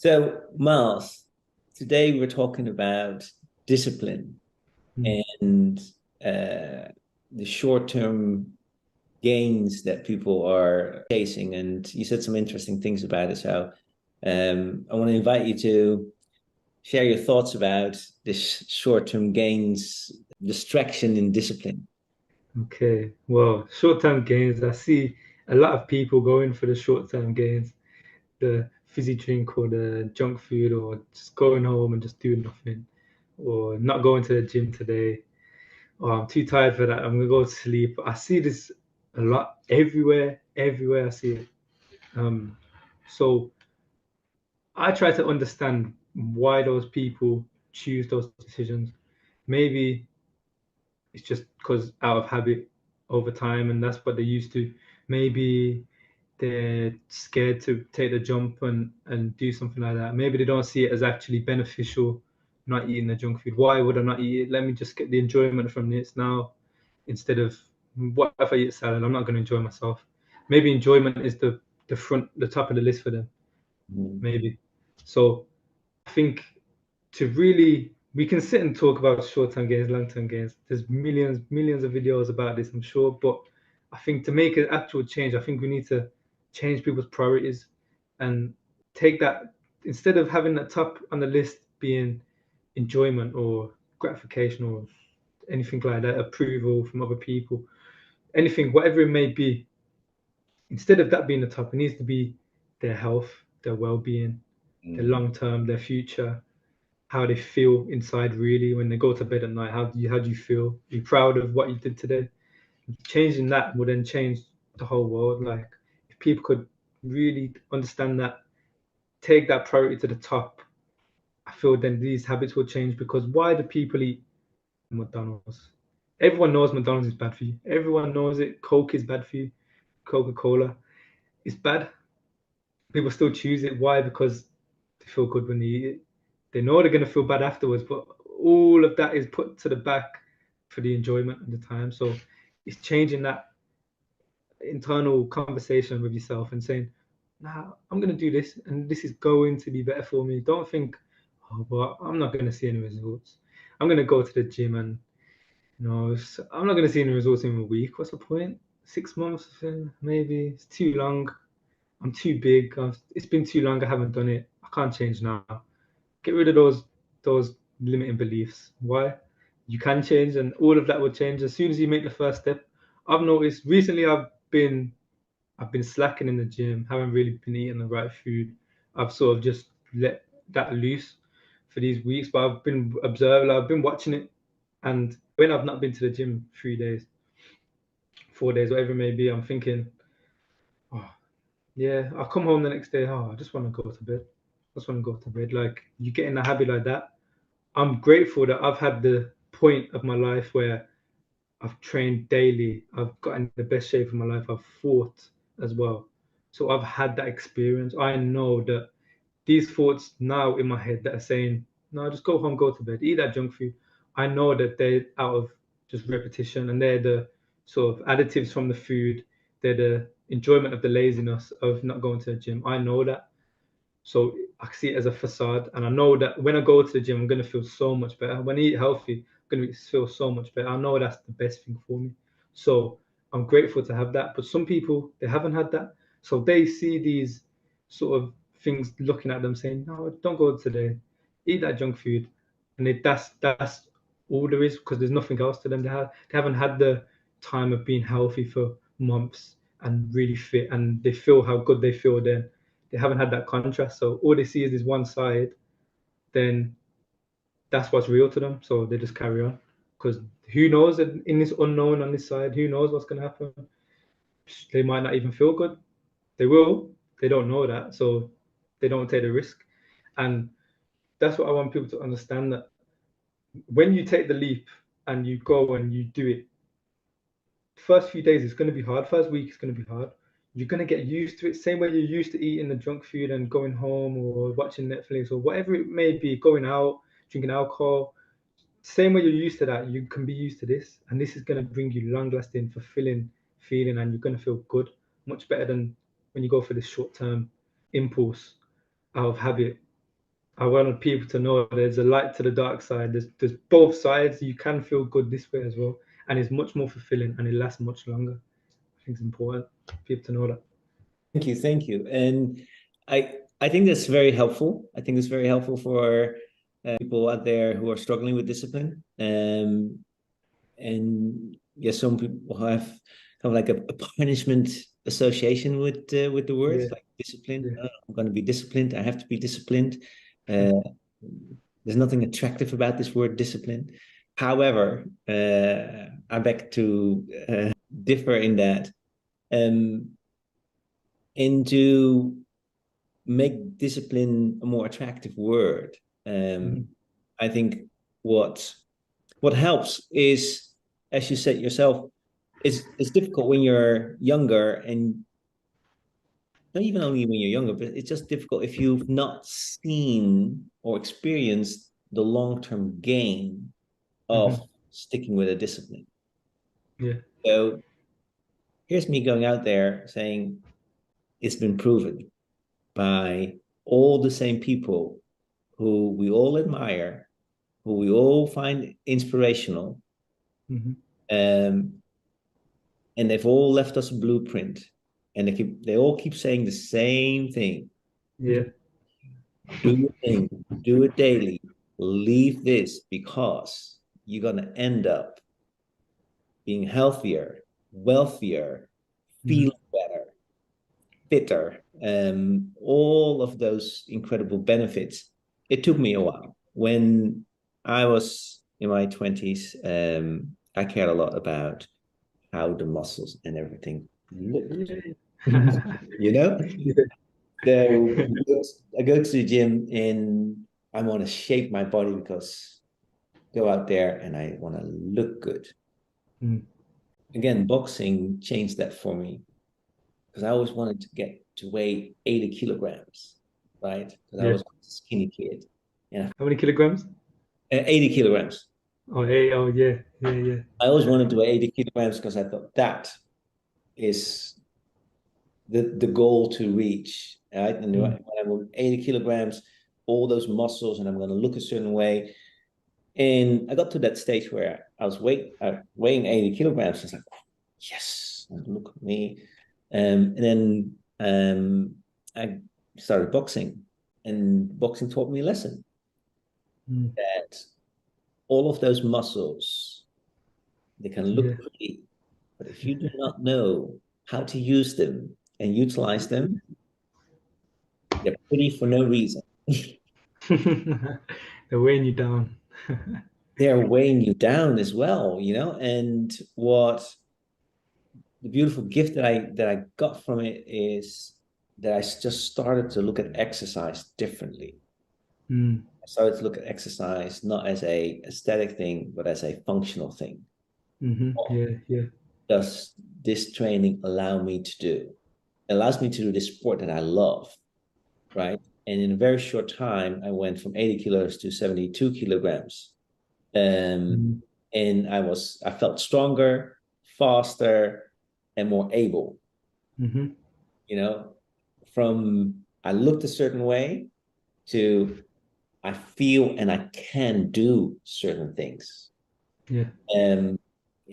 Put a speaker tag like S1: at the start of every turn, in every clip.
S1: So, Miles, today we're talking about discipline
S2: Mm.
S1: and the short-term gains that people are chasing. And you said some interesting things about it. So, I want to invite you to share your thoughts about this short-term gains, distraction in discipline.
S2: Okay, well, short-term gains. I see a lot of people going for the short-term gains, the fizzy drink or the junk food, or just going home and just doing nothing, or not going to the gym today. Oh, I'm too tired for that. I'm gonna go to sleep. I see this a lot everywhere. Everywhere I see it. Um, so I try to understand why those people choose those decisions. Maybe it's just because out of habit over time, and that's what they're used to. Maybe they're scared to take the jump and do something like that. Maybe they don't see it as actually beneficial not eating the junk food. Why would I not eat it? Let me just get the enjoyment from this now instead of what if I eat salad? I'm not going to enjoy myself. Maybe enjoyment is the top of the list for them.
S1: Mhm.
S2: Maybe. So I think to really we can sit and talk about short-term gains, long-term gains. There's millions of videos about this, I'm sure. But I think to make an actual change, I think we need to change people's priorities and take that instead of having that top on the list being enjoyment or gratification or anything like that, approval from other people, anything, whatever it may be, instead of that being the top, it needs to be their health, their well-being, their
S1: Mhm.
S2: long term, their future, how they feel inside really when they go to bed at night. How do you feel? Are you proud of what you did today? Changing that would then change the whole world. Like if people could really understand that, take that priority to the top, I feel then these habits will change because why do people eat McDonald's? Everyone knows McDonald's is bad for you. Everyone knows it. Coke is bad for you. Coca-Cola is bad. People still choose it. Why? Because they feel good when they eat it. They know they're going to feel bad afterwards, but all of that is put to the back for the enjoyment of the time. So it's changing that internal conversation with yourself and saying, nah, I'm going to do this and this is going to be better for me. Don't think, oh, but I'm not going to see any results. I'm going to go to the gym and, I'm not going to see any results in a week. What's the point? 6 months, maybe. It's too long. I'm too big. It's been too long. I haven't done it. I can't change now. Get rid of those limiting beliefs. Why? You can change, and all of that will change as soon as you make the first step. I've noticed recently. I've been slacking in the gym. Haven't really been eating the right food. I've sort of just let that loose for these weeks, but I've been observing. I've been watching it, and when I've not been to the gym 3 days, 4 days, whatever it may be, I'm thinking, oh, yeah, I'll come home the next day. Oh, I just want to go to bed. I just want to go to bed. Like you get in a habit like that. I'm grateful that I've had the point of my life where I've trained daily. I've gotten the best shape of my life. I've fought as well. So I've had that experience. I know that these thoughts now in my head that are saying, no, just go home, go to bed, eat that junk food. I know that they're out of just repetition and they're the sort of additives from the food. They're the enjoyment of the laziness of not going to the gym. I know that. So I see it as a facade. And I know that when I go to the gym, I'm going to feel so much better. When I eat healthy, I'm going to feel so much better. I know that's the best thing for me. So I'm grateful to have that. But some people, they haven't had that. So they see these sort of things looking at them saying, no, don't go today. Eat that junk food. And that's all there is because there's nothing else to them. They haven't had the time of being healthy for months and really fit and they feel how good they feel then they haven't had that contrast. So all they see is this one side, then that's what's real to them. So they just carry on. Because who knows in this unknown on this side, who knows what's going to happen? They might not even feel good. They will. They don't know that. So they don't take the risk. And that's what I want people to understand that when you take the leap and you go and you do it, first few days it's going to be hard. First week is going to be hard. You're going to get used to it. Same way you're used to eating the junk food and going home or watching Netflix or whatever it may be, going out, drinking alcohol. Same way you're used to that, you can be used to this. And this is going to bring you long lasting, fulfilling feeling and you're going to feel good, much better than when you go for this short term impulse out of habit. I wanted people to know there's a light to the dark side. There's both sides. You can feel good this way as well, and it's much more fulfilling and it lasts much longer. I think it's important for people to know that.
S1: Thank you, thank you. And I think that's very helpful. I think it's very helpful for people out there who are struggling with discipline. And yes, some people have kind of like a punishment association with the
S2: Yeah,
S1: words like discipline.
S2: yeah,
S1: I'm going to be disciplined. I have to be disciplined. Uh, there's nothing attractive about this word discipline. However, I beg to differ in that. Um, and to make discipline a more attractive word,
S2: mhm,
S1: I think what what helps is, as you said yourself, it's difficult when you're younger, and not even only when you're younger, but it's just difficult if you've not seen or experienced the long-term gain of
S2: mhm,
S1: sticking with a discipline.
S2: yeah,
S1: So here's me going out there saying it's been proven by all the same people who we all admire, who we all find inspirational,
S2: mhm,
S1: um, and they've all left us a blueprint, and they all keep saying the same thing:
S2: yeah,
S1: do your thing, do it daily, leave this because you're gonna end up being healthier, wealthier,
S2: mhm,
S1: feeling better, fitter, all of those incredible benefits. It took me a while. When I was in my 20s, I cared a lot about how the muscles and everything looked.
S2: yeah,
S1: You know?
S2: yeah,
S1: So I go to the gym and I want to shape my body because go out there and I want to look good.
S2: mm,
S1: Again, boxing changed that for me because I always wanted to get to weigh 80 kilograms, right? Because I
S2: yeah.
S1: was a skinny kid. Yeah,
S2: How many kilograms?
S1: 80 kilograms.
S2: Oh, hey, oh, yeah, yeah, yeah.
S1: I always wanted to weigh 80 kilograms because I thought that is the goal to reach, right? And when
S2: Mm,
S1: I'm 80 kilograms, all those muscles, and I'm going to look a certain way. And I got to that stage where I was weighing 80 kilograms. I was like, yes, look at me. And then I started boxing, and boxing taught me a lesson
S2: mm,
S1: that all of those muscles, they can
S2: yeah,
S1: look pretty, but if you do not know how to use them and utilize them, they're pretty for no reason.
S2: they're weighing you down.
S1: They're weighing you down as well, you know? And what the beautiful gift that I got from it is that I just started to look at exercise differently.
S2: Mm,
S1: I started to look at exercise not as a aesthetic thing, but as a functional thing.
S2: yeah, yeah.
S1: Does this training allow me to do? It allows me to do this sport that I love, right? And in a very short time, I went from 80 kilos to 72 kilograms. Um,
S2: Mm,
S1: and I felt stronger, faster, and more able,
S2: mm-hmm,
S1: you know, from I looked a certain way to I feel and I can do certain things.
S2: yeah.
S1: Um,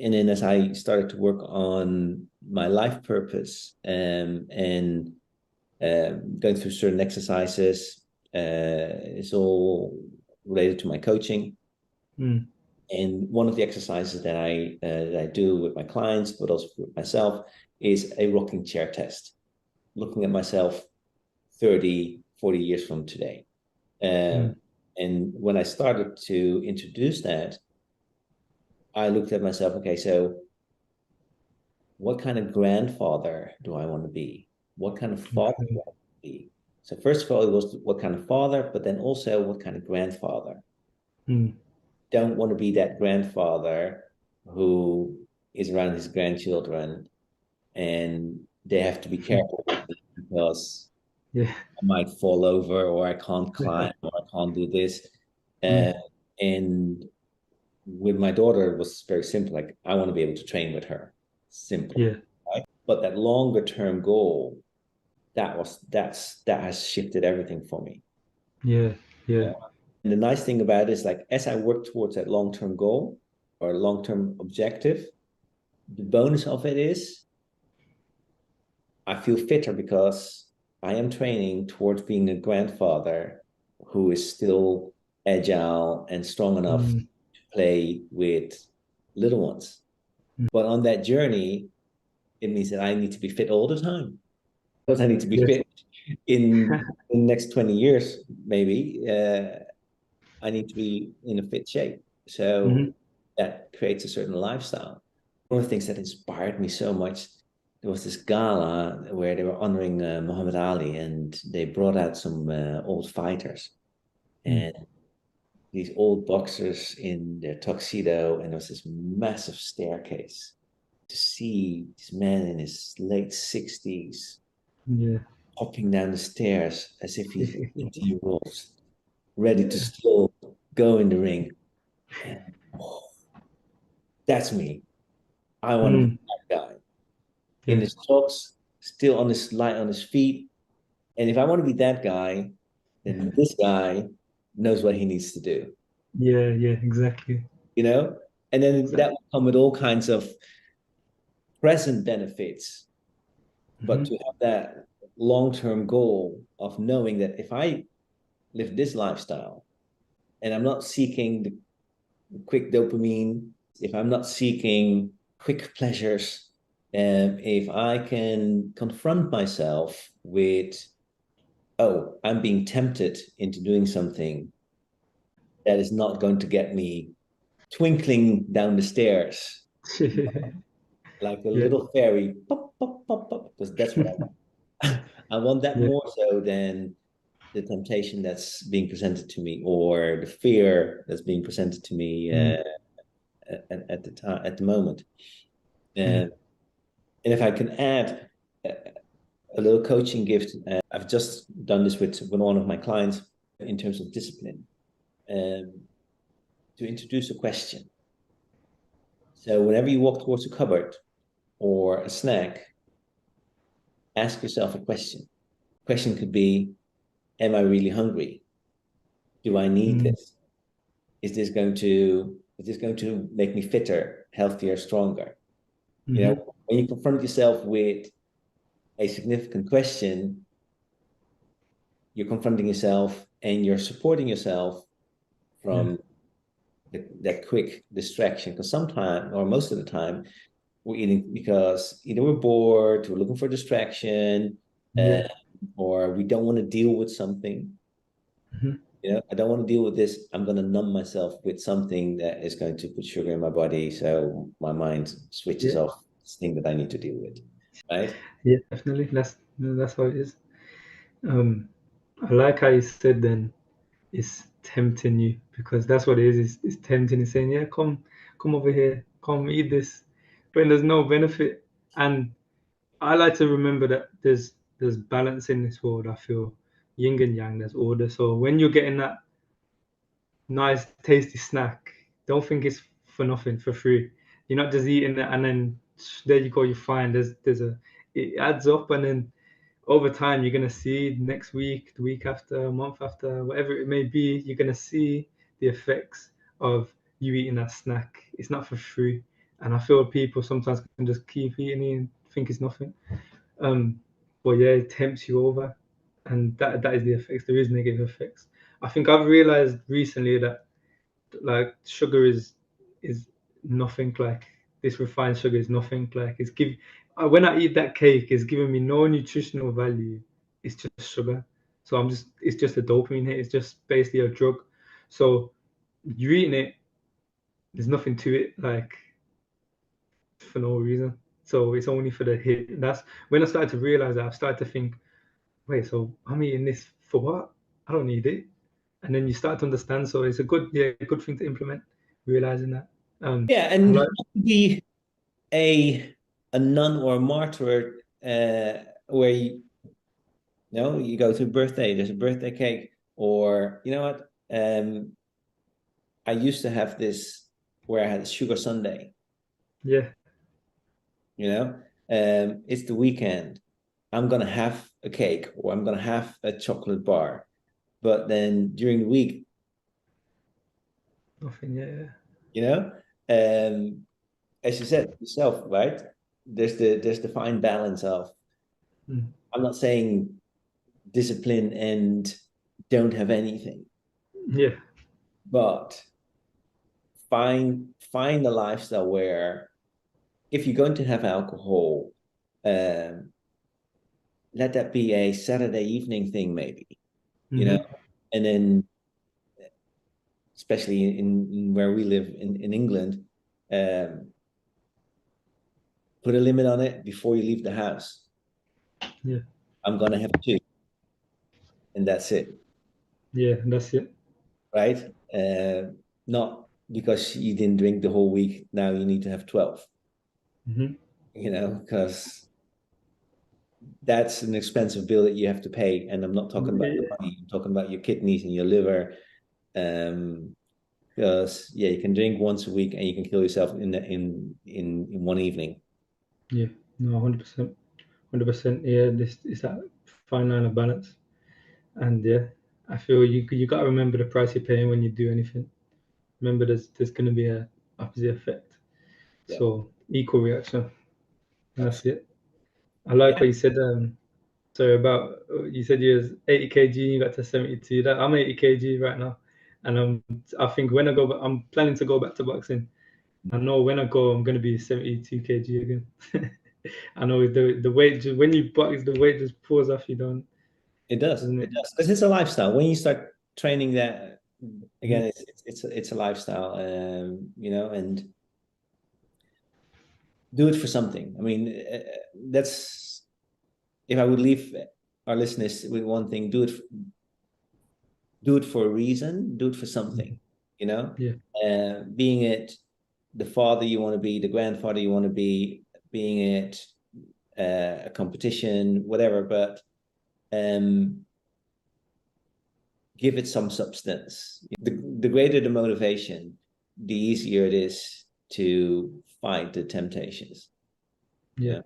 S1: and then as I started to work on my life purpose, and going through certain exercises, it's all related to my coaching.
S2: Mm,
S1: And one of the exercises that I do with my clients, but also with myself, is a rocking chair test, looking at myself 30, 40 years from today. Um,
S2: mm,
S1: and when I started to introduce that, I looked at myself, okay, so what kind of grandfather do I want to be? What kind of father do
S2: okay.
S1: I want to be? So first of all, it was what kind of father, but then also what kind of grandfather.
S2: Mm,
S1: Don't want to be that grandfather who is around his grandchildren and they have to be careful with me because
S2: yeah.
S1: I might fall over or I can't climb or I can't do this. Uh,
S2: Mm,
S1: and with my daughter, it was very simple. Like I want to be able to train with her. Simple.
S2: yeah.
S1: Right? But that longer term goal, that has shifted everything for me.
S2: Yeah. Yeah.
S1: And the nice thing about it is like as I work towards that long-term goal or long-term objective, the bonus of it is I feel fitter because I am training towards being a grandfather who is still agile and strong enough to
S2: Mm.
S1: play with little ones.
S2: Mm.
S1: But on that journey, it means that I need to be fit all the time because I need to be
S2: Yes.
S1: fit in the next 20 years, maybe. I need to be in a fit shape. So
S2: Hmm.
S1: that creates a certain lifestyle. One of the things that inspired me so much, there was this gala where they were honoring Muhammad Ali, and they brought out some old fighters
S2: Mm.
S1: and these old boxers in their tuxedo, and there was this massive staircase to see this man in his late 60s
S2: Yeah.
S1: hopping down the stairs as if he's 80 years old, ready to still go in the ring. And oh, that's me. I want to be
S2: Mm.
S1: that guy in
S2: Yeah.
S1: his socks, still on his light on his feet. And if I want to be that guy, then this guy knows what he needs to do,
S2: Yeah. Yeah. Exactly.
S1: you know? And then that
S2: Exactly.
S1: will come with all kinds of present benefits. But
S2: Hmm.
S1: to have that long-term goal of knowing that if I live this lifestyle and I'm not seeking the quick dopamine, if I'm not seeking quick pleasures, if I can confront myself with, oh, I'm being tempted into doing something that is not going to get me twinkling down the stairs like a
S2: Yeah.
S1: little fairy, pop, pop, pop, pop, because that's what I want. I want that
S2: Yeah.
S1: more so than the temptation that's being presented to me or the fear that's being presented to me
S2: Mm.
S1: at the time at the moment.
S2: Yeah.
S1: And if I can add a, a little coaching gift, I've just done this with one of my clients in terms of discipline, um, to introduce a question. So whenever you walk towards a cupboard or a snack, ask yourself a question. Question could be, am I really hungry? Do I need
S2: Mm.
S1: this? Is this going to make me fitter, healthier, stronger? You know,
S2: Hmm.
S1: when you confront yourself with a significant question, you're confronting yourself and you're supporting yourself
S2: Yeah.
S1: from that quick distraction. Because sometimes, or most of the time, we're eating because either we're bored, we're looking for distraction, uh,
S2: Yeah.
S1: or we don't want to deal with something.
S2: Hmm.
S1: I don't want to deal with this. I'm going to numb myself with something that is going to put sugar in my body, so my mind switches
S2: Yeah.
S1: off this thing that I need to deal with. Right?
S2: Yeah. Definitely. That's how it is. Um, I like how you said then it's tempting you because that's what it is. It's tempting. It's saying, yeah, come over here, come eat this, when there's no benefit. And I like to remember that there's balance in this world. I feel yin and yang. There's order. So when you're getting that nice, tasty snack, don't think it's for nothing, for free. You're not just eating it and then there you go. You find it adds up, and then over time you're gonna see next week, the week after, a month after, whatever it may be, you're gonna see the effects of you eating that snack. It's not for free, and I feel people sometimes can just keep eating it and think it's nothing. Um, but yeah, it tempts you over, and that is the effects. There is negative effects. I think I've realized recently that like sugar is nothing. Like this refined sugar is nothing. Like it's give when I eat that cake, it's giving me no nutritional value. It's just sugar. So it's just a dopamine hit. It's just basically a drug. So you're eating it, there's nothing to it, like for no reason. So it's only for the hit. And that's when I started to realize that. I've started to think, wait, so I'm eating this for what? I don't need it. And then you start to understand. So it's a good thing to implement, realizing that.
S1: Yeah,
S2: I
S1: and
S2: like,
S1: not to be a nun or a martyr, where you go to a birthday, there's a birthday cake, or you know what? I used to have this where I had a sugar sundae.
S2: yeah,
S1: It's the weekend. I'm gonna have a cake or I'm gonna have a chocolate bar. but then during the week,
S2: Nothing. Yeah.
S1: you know, um, as you said yourself, right? There's the fine balance of,
S2: Mm.
S1: I'm not saying discipline and don't have anything,
S2: Yeah.
S1: but find a lifestyle where if you're going to have alcohol, um, let that be a Saturday evening thing, maybe, you know,
S2: Hmm.
S1: and then especially in where we live in England, um, put a limit on it before you leave the house.
S2: Yeah.
S1: I'm gonna have two, and that's it,
S2: Yeah. That's it.
S1: right? Not because you didn't drink the whole week. Now you need to have 12,
S2: Hmm.
S1: because that's an expensive bill that you have to pay. And I'm not talking about the
S2: Yeah.
S1: money. I'm talking about your kidneys and your liver. Because yeah, you can drink once a week and you can kill yourself in one evening.
S2: Yeah. No. 100%. 100%. Yeah. This is that fine line of balance. And yeah, I feel you got to remember the price you're paying when you do anything. Remember, there's going to be a opposite effect.
S1: Yeah,
S2: So equal reaction, and that's
S1: absolutely.
S2: it. I like
S1: Yeah,
S2: what you said. Sorry about you said you was 80 kg, you got to 72. That I'm 80 kg right now, and I think when I go, I'm planning to go back to boxing. I know when I go, I'm gonna be 72 kg again. I know the weight just when you box, the weight just pours off you, don't
S1: it does.
S2: doesn't
S1: It
S2: it?
S1: does because it's a lifestyle. When you start training that again,
S2: Mhm.
S1: it's a lifestyle, and do it for something. I mean, that's if I would leave our listeners with one thing: do it for a reason, do it for something,
S2: Mhm.
S1: you know,
S2: Yeah,
S1: being it the father you want to be, the grandfather you want to be, being it a competition, whatever, but um, give it some substance. The greater the motivation, the easier it is to fight the temptations.
S2: yeah,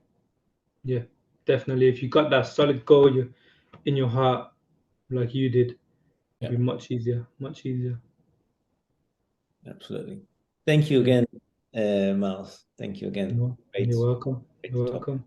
S1: Yeah,
S2: yeah. Definitely. If you got that solid goal you in your heart, like you did, it'd
S1: yeah,
S2: be much easier, much easier.
S1: absolutely. Thank you
S2: Yeah.
S1: again, Miles. Thank you again.
S2: No,
S1: Great,
S2: you're welcome.
S1: great to
S2: You're
S1: talk.
S2: welcome.